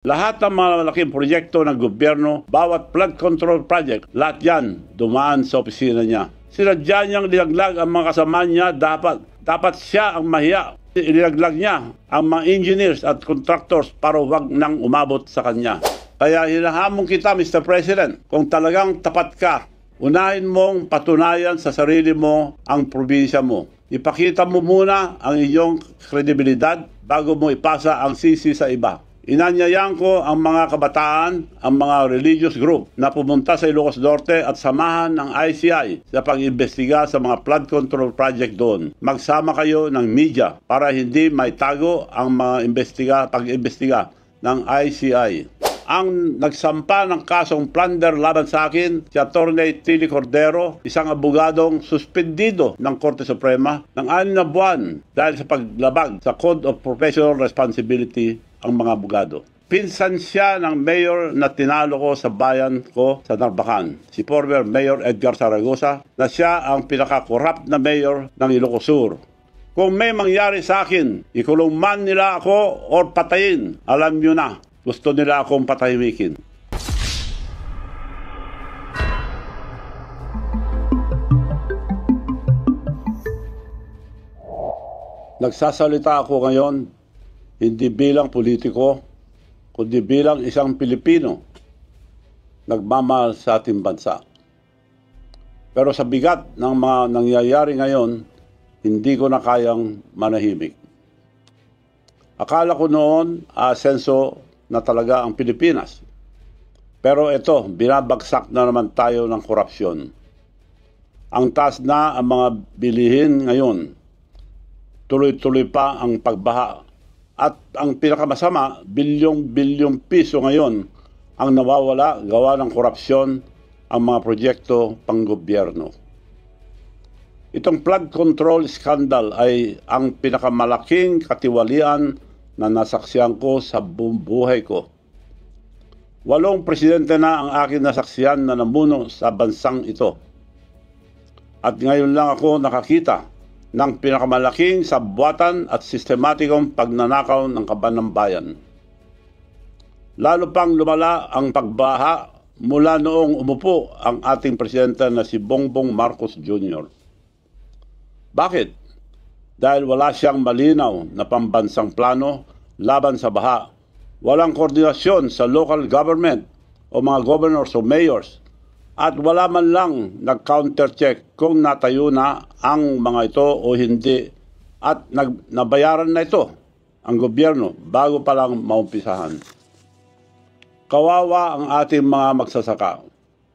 Lahat ng mga malaking proyekto ng gobyerno, bawat flood control project, lahat yan dumaan sa opisina niya. Sinadya niyang nilaglag ang mga kasama niya, dapat siya ang mahiya. Inilaglag niya ang mga engineers at contractors para huwag nang umabot sa kanya. Kaya hinahamon kita, Mr. President, kung talagang tapat ka, unahin mong patunayan sa sarili mo ang probinsya mo. Ipakita mo muna ang iyong kredibilidad bago mo ipasa ang sisi sa iba. Inanyayan ko ang mga kabataan, ang mga religious group na pumunta sa Ilocos Norte at samahan ng ICI sa pag-imbestiga sa mga flood control project doon. Magsama kayo ng media para hindi may tago ang mga pag-imbestiga ng ICI. Ang nagsampa ng kasong plunder laban sa akin, si Atty. Tilly Cordero, isang abogadong suspendido ng Korte Suprema ng 6 na buwan dahil sa paglabag sa Code of Professional Responsibility ang mga abogado. Pinsan siya ng mayor na tinalo ko sa bayan ko sa Narbacan, si former Mayor Edgar Zaragoza, na siya ang pinaka-corrupt na mayor ng Ilocos Sur. Kung may mangyari sa akin, ikulong man nila ako o patayin, alam nyo na, gusto nila akong patahimikin. Nagsasalita ako ngayon hindi bilang politiko, kundi bilang isang Pilipino nagmamahal sa ating bansa. Pero sa bigat ng mga nangyayari ngayon, hindi ko na kayang manahimik. Akala ko noon, asenso na talaga ang Pilipinas. Pero ito, binabagsak na naman tayo ng korupsyon. Ang taas na ang mga bilihin ngayon. Tuloy-tuloy pa ang pagbaha. At ang pinakamasama, bilyong-bilyong piso ngayon ang nawawala gawa ng korupsyon ang mga proyekto panggobyerno. Itong flood control scandal ay ang pinakamalaking katiwalian na nasaksihan ko sa buong buhay ko. 8 presidente na ang aking nasaksihan na namuno sa bansang ito. At ngayon lang ako nakakita ng pinakamalaking sabwatan at sistematikong pagnanakaw ng kaban ng bayan. Lalo pang lumala ang pagbaha mula noong umupo ang ating presidente na si Bongbong Marcos Jr. Bakit? Dahil wala siyang malinaw na pambansang plano laban sa baha. Walang koordinasyon sa local government o mga governors o mayors. At wala man lang nag-counter-check kung natayo na ang mga ito o hindi at nabayaran na ito ang gobyerno bago pa lang maumpisahan. Kawawa ang ating mga magsasaka.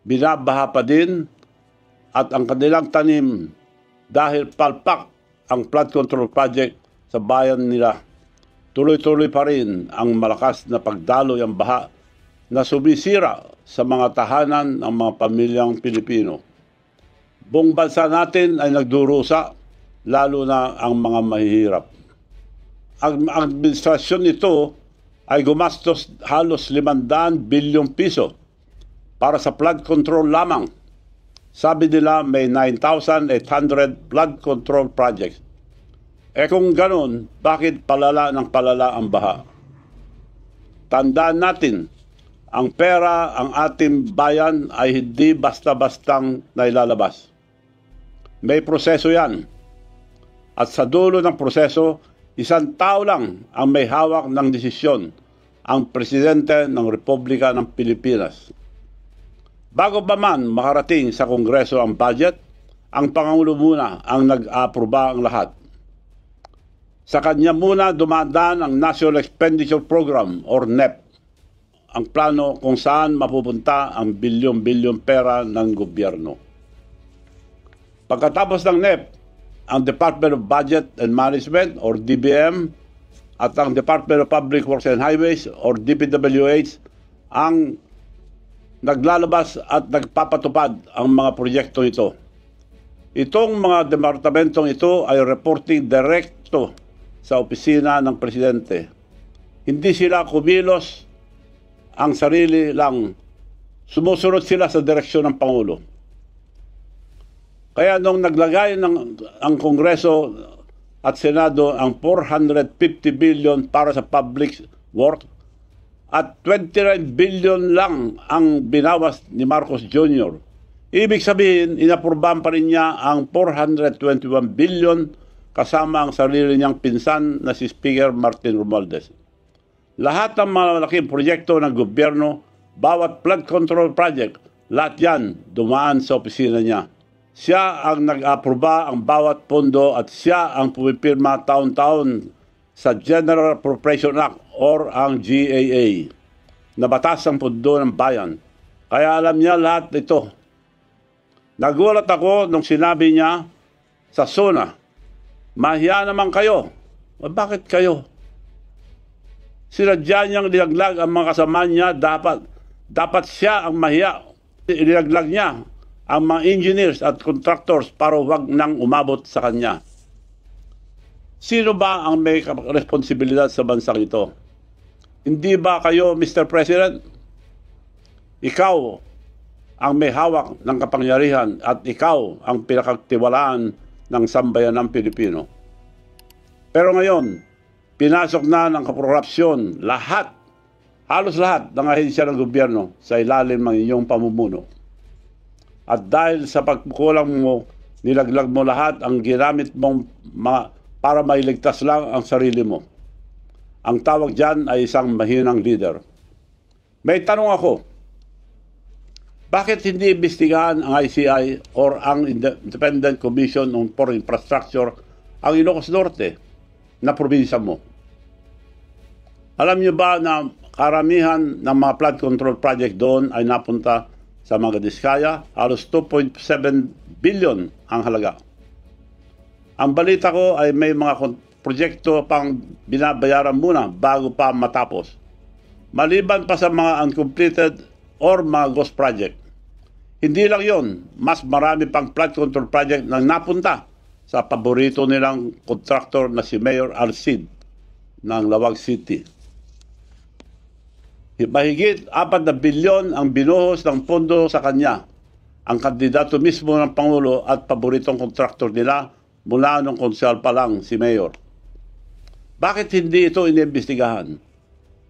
Binabaha pa din at ang kanilang tanim dahil palpak ang flood control project sa bayan nila. Tuloy-tuloy pa rin ang malakas na pagdaloy ang baha na sumisira sa mga tahanan ng mga pamilyang Pilipino. Buong bansa natin ay nagdurusa, lalo na ang mga mahihirap. Ang administrasyon nito ay gumastos halos 500 bilyong piso para sa flood control lamang. Sabi nila may 9,800 flood control projects. Kung ganun, bakit palala ng palala ang baha? Tandaan natin, ang pera, ang ating bayan ay hindi basta-bastang nailalabas. May proseso yan. At sa dulo ng proseso, isang tao lang ang may hawak ng desisyon, ang Presidente ng Republika ng Pilipinas. Bago pa man makarating sa Kongreso ang budget, ang Pangulo muna ang nag-aproba ang lahat. Sa kanya muna dumadaan ang National Expenditure Program or NEP, ang plano kung saan mapupunta ang bilyon-bilyon pera ng gobyerno. Pagkatapos ng NEP, ang Department of Budget and Management or DBM at ang Department of Public Works and Highways or DPWH ang naglalabas at nagpapatupad ang mga proyekto ito. Itong mga departamentong ito ay reporting direkto sa opisina ng Presidente. Hindi sila kumilos ang sarili lang. Sumusunod sila sa direksyon ng Pangulo. Kaya nung naglagay ang Kongreso at Senado ang 450 billion para sa public work, at 29 billion lang ang binawas ni Marcos Jr. Ibig sabihin, inapurbahan pa rin niya ang 421 billion kasama ang sarili niyang pinsan na si Speaker Martin Romualdez. Lahat ng mga malaking proyekto ng gobyerno, bawat flood control project, lahat yan dumaan sa opisina niya. Siya ang nag-aproba ang bawat pondo at siya ang pumipirma taon-taon sa General Appropriation Act or ang GAA na batas ng pondo ng bayan. Kaya alam niya lahat ito. Nagulat ako nung sinabi niya sa SONA, mahiya naman kayo. Bakit kayo? Sinadya niyang nilaglag ang mga kasama niya, dapat siya ang mahiya. Nilaglag niya ang mga engineers at contractors para wag nang umabot sa kanya. Sino ba ang may responsibilidad sa bansang ito? Hindi ba kayo, Mr. President? Ikaw ang may hawak ng kapangyarihan at ikaw ang pinakatiwalaan ng sambayanang Pilipino. Pero ngayon, pinasok na ng kakorupsyon halos lahat ng ahensya ng gobyerno sa ilalim ng inyong pamumuno. At dahil sa pagkukulang mo, nilaglag mo lahat ang ginamit mong para mailigtas lang ang sarili mo. Ang tawag dyan ay isang mahinang leader. May tanong ako, bakit hindi imbestigahan ang ICI or ang Independent Commission for Infrastructure ang Ilocos Norte na probinsya mo? Alam niyo ba na karamihan ng mga flood control project doon ay napunta sa mga Diskaya? Halos 2.7 billion ang halaga. Ang balita ko ay may mga proyekto pang binabayaran muna bago pa matapos. Maliban pa sa mga uncompleted or mga ghost project. Hindi lang yon, mas marami pang flood control project na napunta sa paborito nilang kontraktor na si Mayor Alcid ng Lawag City. Mahigit 4 na bilyon ang binuhos ng pondo sa kanya. Ang kandidato mismo ng Pangulo at paboritong kontraktor nila mula nung konsyal pa lang si Mayor. Bakit hindi ito inimbestigahan?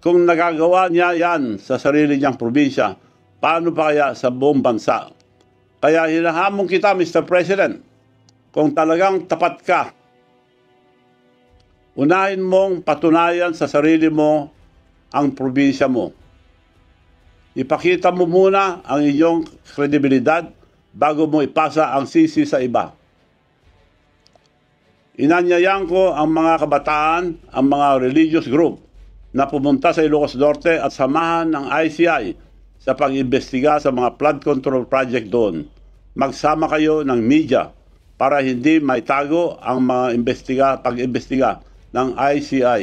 Kung nagagawa niya yan sa sarili niyang probinsya, paano pa kaya sa buong bansa? Kaya hinahamon kita, Mr. President, kung talagang tapat ka, unahin mong patunayan sa sarili mo ang probinsya mo. Ipakita mo muna ang iyong kredibilidad bago mo ipasa ang sisi sa iba. Inanyayan ko ang mga kabataan, ang mga religious group na pumunta sa Ilocos Norte at samahan ng ICI sa pag-imbestiga sa mga flood control project doon. Magsama kayo ng media para hindi maitago ang mga pag-imbestiga ng ICI.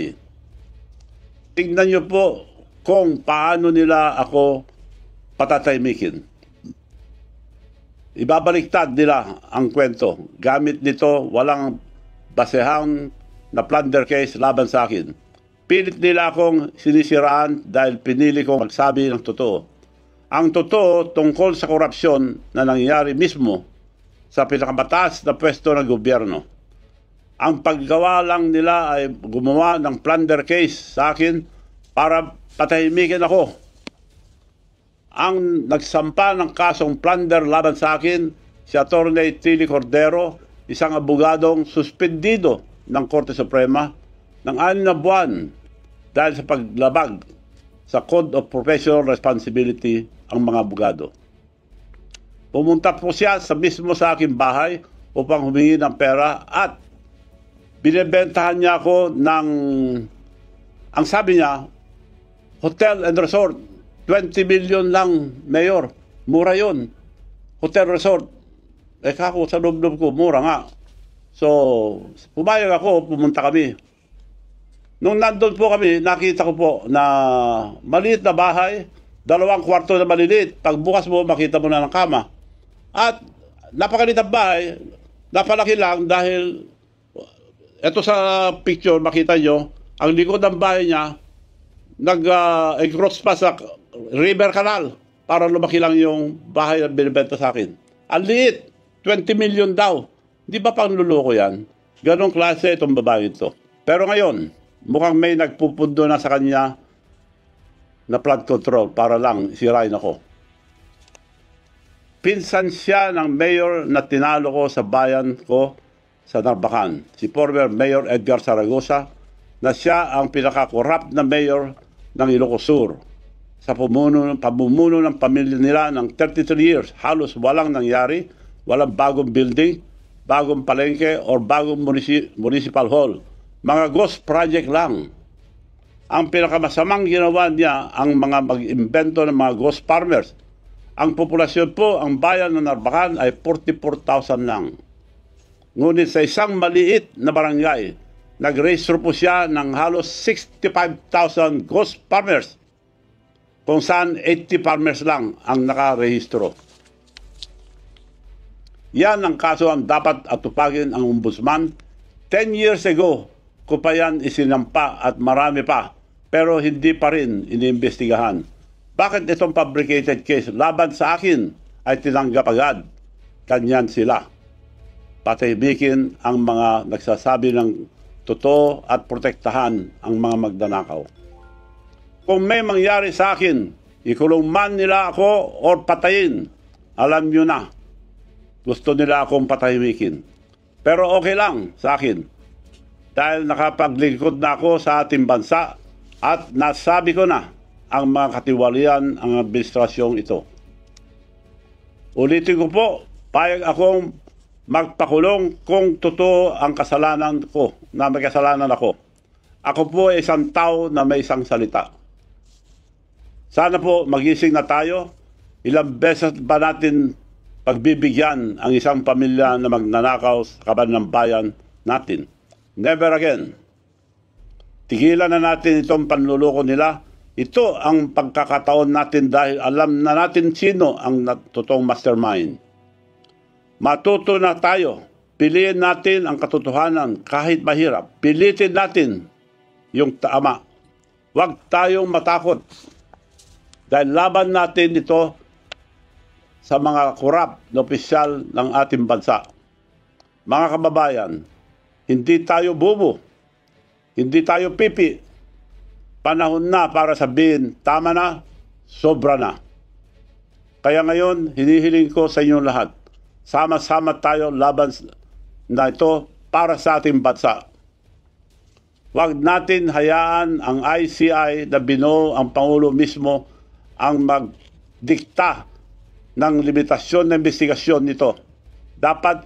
Tingnan niyo po kung paano nila ako patataymikin. Ibabaliktad nila ang kwento. Gamit nito walang basehan na plunder case laban sa akin. Pilit nila akong sinisiraan dahil pinili kong magsabi ng totoo. Ang totoo tungkol sa korupsyon na nangyayari mismo sa pinakamataas na pwesto ng gobyerno. Ang paggawa lang nila ay gumawa ng plunder case sa akin para patahimikin ako. Ang nagsampa ng kasong plunder laban sa akin, si Atty. Tilly Cordero, isang abogadong suspendido ng Korte Suprema ng 6 na buwan dahil sa paglabag sa Code of Professional Responsibility ang mga abogado. Pumunta po siya mismo sa aking bahay upang humingi ng pera at binibentahan niya ako ng, ang sabi niya, hotel and resort, 20 million lang, Mayor. Mura yun. Hotel resort. Kako, sa loob-loob ko, mura nga. So, pumayag ako, pumunta kami. Nung nandun po kami, nakita ko po na maliit na bahay, 2 kwarto na maliliit. Pagbukas mo, makita mo na ng kama. At napakaliit ang bahay, napalaki lang dahil ito sa picture, makita nyo, ang likod ng bahay niya, nag-encroach pa sa river canal para lumaki lang yung bahay na binibenta sa akin. Ang liit, 20 million daw. Di ba pangluloko yan? Ganong klase itong babae ito. Pero ngayon, mukhang may nagpupundo na sa kanya na flood control para lang sirain ako. Pinsan siya ng mayor na tinalo ko sa bayan ko sa Narbacan, si former Mayor Edgar Zaragoza, na siya ang pinaka-corrupt na mayor ng Ilocos Sur. Sa pamumuno ng pamilya nila ng 33 years, halos walang nangyari, walang bagong building, bagong palengke, or bagong municipal hall. Mga ghost project lang. Ang pinakamasamang ginawa niya ang mga mag-imbento ng mga ghost farmers. Ang populasyon po, ang bayan ng Narbacan ay 44,000 lang. Ngunit sa isang maliit na barangay, nag-register po siya ng halos 65,000 ghost farmers, kung saan 80 farmers lang ang nakarehistro. Yan ang kaso ang dapat atupagin ang ombudsman. 10 years ago, ko pa yan isinampa at marami pa, pero hindi pa rin iniimbestigahan. Bakit itong fabricated case laban sa akin ay tinanggap agad? Kanyan sila. Patahimikin ang mga nagsasabi ng totoo at protektahan ang mga magdanakaw. Kung may mangyari sa akin, ikulong man nila ako or patayin, alam nyo na, gusto nila akong patahimikin. Pero okay lang sa akin, dahil nakapaglingkod na ako sa ating bansa at nasabi ko na ang mga katiwalian ang administrasyong ito. Ulitin ko po, payag akong magpakulong kung totoo ang kasalanan ko, na may kasalanan ako. Ako po ay isang tao na may isang salita. Sana po magising na tayo. Ilang beses ba natin pagbibigyan ang isang pamilya na magnanakaw sa kaban ng bayan natin? Never again. Tigilan na natin itong panluloko nila. Ito ang pagkakataon natin dahil alam na natin sino ang totoong mastermind. Matuto na tayo. Piliin natin ang katotohanan kahit mahirap. Pilitin natin yung tama. Huwag tayong matakot. Dahil laban natin ito sa mga korap na opisyal ng ating bansa. Mga kababayan, hindi tayo bubo. Hindi tayo pipi. Panahon na para sabihin, tama na, sobra na. Kaya ngayon, hinihiling ko sa inyong lahat, sama-sama tayo laban na ito para sa ating bansa. Huwag natin hayaan ang ICI na binuo ang Pangulo mismo ang magdikta ng limitasyon na investigasyon nito. Dapat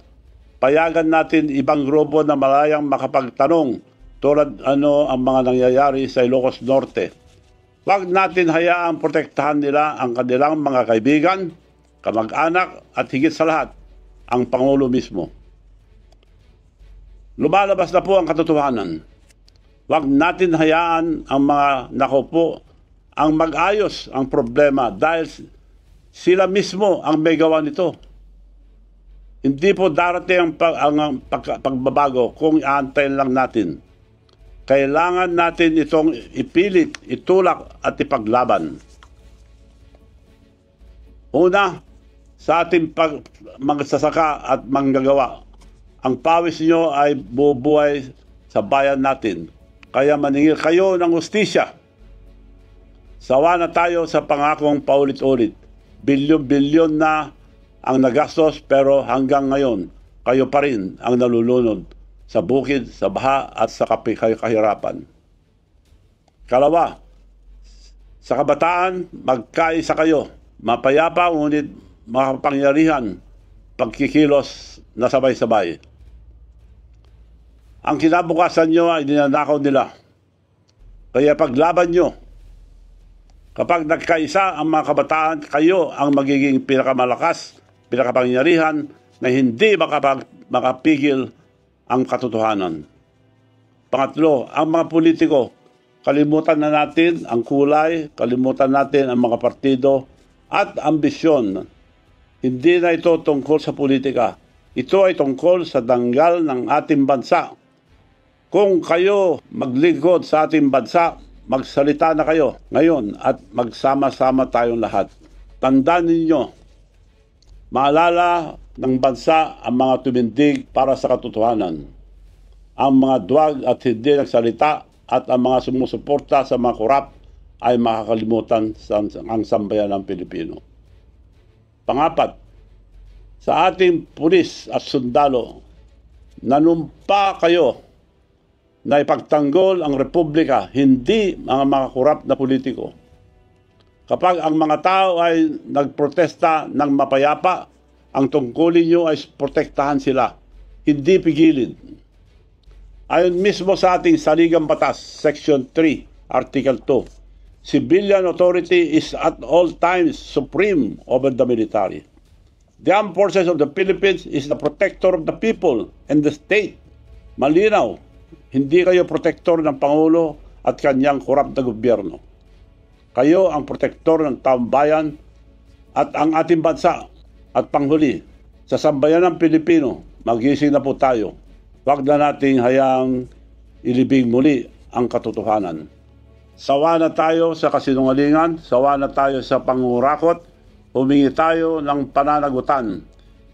payagan natin ibang grupo na malayang makapagtanong tulad ang mga nangyayari sa Ilocos Norte. Huwag natin hayaang protektahan nila ang kanilang mga kaibigan, kamag-anak at higit sa lahat, ang Pangulo mismo. Lumalabas na po ang katotohanan. Huwag natin hayaan ang mga nakaupo ang mag-ayos ang problema dahil sila mismo ang may gawa nito. Hindi po darating ang pagbabago kung aantayin lang natin. Kailangan natin itong ipilit, itulak at ipaglaban. Una, sa ating magsasaka at manggagawa, ang pawis nyo ay bubuhay sa bayan natin. Kaya maningil kayo ng hustisya. Sawa na tayo sa pangakong paulit-ulit. Bilyon-bilyon na ang nagastos pero hanggang ngayon, kayo pa rin ang nalulunod sa bukid, sa baha at sa kahirapan. Kalawa, sa kabataan, magkaisa kayo. Mapayapa ngunit makapangyarihan, pagkikilos na sabay-sabay. Ang kinabukasan nyo ay ninanakaw nila. Kaya paglaban nyo. Kapag nagkaisa ang mga kabataan, kayo ang magiging pinakamalakas, pinakapangyarihan na hindi makapigil ang katotohanan. Pangatlo, ang mga politiko, kalimutan na natin ang kulay, kalimutan natin ang mga partido at ambisyon. Hindi na ito tungkol sa politika. Ito ay tungkol sa danggal ng ating bansa. Kung kayo maglingkod sa ating bansa, magsalita na kayo ngayon at magsama-sama tayong lahat. Tandaan ninyo, maalala ng bansa ang mga tumindig para sa katotohanan, ang mga duwag at hindi nagsalita at ang mga sumusuporta sa mga korap ay makakalimutan ang sambayan ng Pilipino. Pangapat, sa ating pulis at sundalo, nanumpa kayo na ipagtanggol ang Republika, hindi mga korap na politiko. Kapag ang mga tao ay nagprotesta ng mapayapa, ang tungkulin nyo ay protektahan sila, hindi pigilin. Ayon mismo sa ating saligang batas, Section 3, Article 2, civilian authority is at all times supreme over the military. The Armed Forces of the Philippines is the protector of the people and the state. Malinaw, hindi kayo protektor ng Pangulo at kanyang korap na gobyerno. Kayo ang protektor ng taong bayan at ang ating bansa. At panghuli, sa sambayan ng Pilipino, magising na po tayo. Huwag na nating hayaang ilibing muli ang katotohanan. Sawa na tayo sa kasinungalingan, sawa na tayo sa pangurakot, humingi tayo ng pananagutan.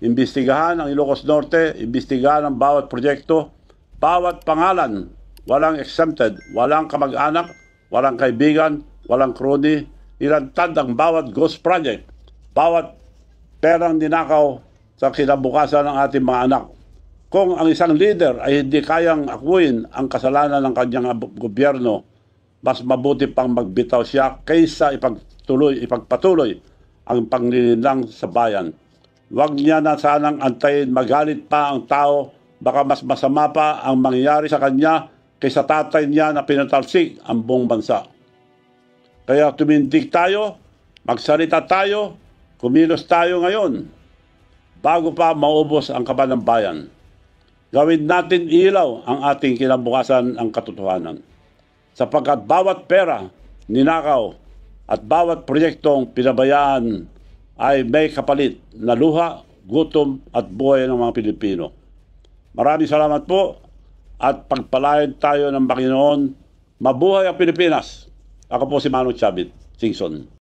Imbestigahan ang Ilocos Norte, imbestigahan ang bawat proyekto, bawat pangalan, walang exempted, walang kamag-anak, walang kaibigan, walang kroni, ilantad ang bawat ghost project, bawat perang ninakaw sa kinabukasan ng ating mga anak. Kung ang isang leader ay hindi kayang akuin ang kasalanan ng kanyang gobyerno, mas mabuti pang magbitaw siya kaysa ipagpatuloy ang panglilinlang sa bayan. Huwag niya na sanang antayin magalit pa ang tao, baka mas masama pa ang mangyayari sa kanya kaysa tatay niya na pinatalsik ang buong bansa. Kaya tumindig tayo, magsalita tayo, kumilos tayo ngayon bago pa maubos ang kaba ng bayan. Gawin natin ilaw ang ating kinabukasan ang katotohanan. Sapagkat bawat pera, ninakaw, at bawat proyektong pinabayaan ay may kapalit na luha, gutom at buhay ng mga Pilipino. Maraming salamat po at pagpalain tayo ng Panginoon. Mabuhay ang Pilipinas! Ako po si Manong Chavit, Singson.